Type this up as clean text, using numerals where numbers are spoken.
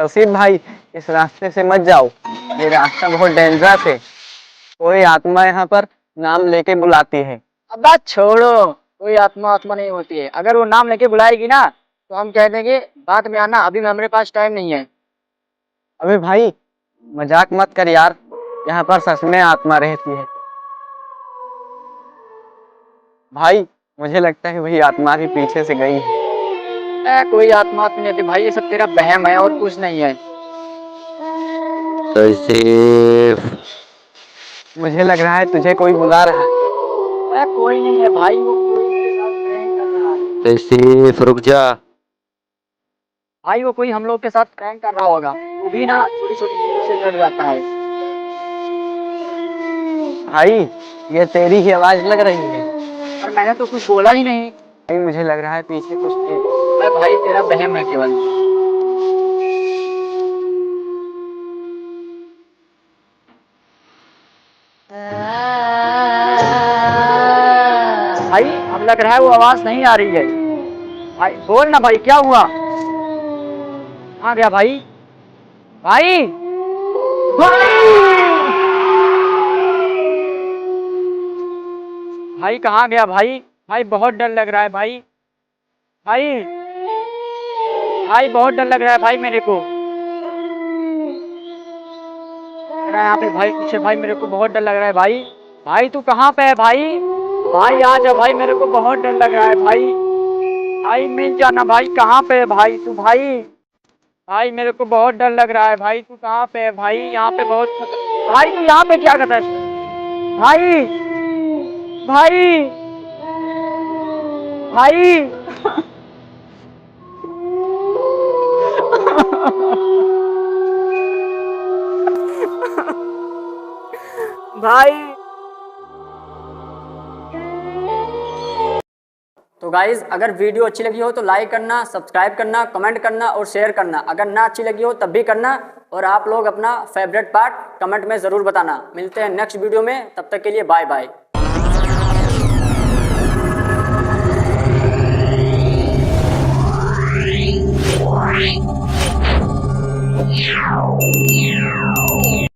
तौसीफ भाई, इस रास्ते से मत जाओ, ये रास्ता बहुत डेंजरस है। कोई आत्मा यहाँ पर नाम लेके बुलाती है। अब बात छोड़ो, कोई आत्मा आत्मा नहीं होती है। अगर वो नाम लेके बुलाएगी ना तो हम कह देंगे बाद में आना, अभी हमारे पास टाइम नहीं है। अबे भाई मजाक मत कर यार, यहाँ पर सच में आत्मा रहती है। भाई मुझे लगता है वही आत्मा भी पीछे से गई है। कोई आत्मा आत्मा नहीं होती भाई, ये सब तेरा बहम है और कुछ नहीं है। तौसीफ, मुझे लग रहा है तुझे कोई बुला रहा है। कोई नहीं है भाई, वो कोई मेरे साथ प्रैंक कर रहा है। तौसीफ रुक जा। भाई वो कोई हम लोग के साथ प्रैंक कर रहा होगा, वो भी ना छोटी छोटी चीजों से डर जाता है। भाई ये तेरी ही आवाज लग रही है। और मैंने तो कुछ बोला ही नहीं। भाई मुझे लग रहा है पीछे कुछ है। अरे भाई तेरा बहम है केवल। भाई अब लग रहा है वो आवाज नहीं आ रही है। भाई बोल ना भाई, क्या हुआ? कहाँ गया भाई? भाई भाई कहाँ गया भाई? भाई बहुत डर लग रहा है भाई। भाई भाई बहुत डर लग रहा है भाई मेरे को। यहाँ पे भाई पीछे भाई मेरे को बहुत डर लग रहा है भाई। भाई तू कहाँ पे है भाई? भाई आ जा भाई, मेरे को बहुत डर लग रहा है भाई। भाई मिल जाना भाई, कहाँ पे है भाई तू? भाई भाई मेरे को बहुत डर लग रहा है भाई, तू कहाँ पे है भाई? यहाँ पे बहुत भाई, तू यहाँ पे क्या कर रहा है भाई? भाई भाई भाई। तो गाइज अगर वीडियो अच्छी लगी हो तो लाइक करना, सब्सक्राइब करना, कमेंट करना और शेयर करना। अगर ना अच्छी लगी हो तब भी करना। और आप लोग अपना फेवरेट पार्ट कमेंट में ज़रूर बताना। मिलते हैं नेक्स्ट वीडियो में, तब तक के लिए बाय बाय।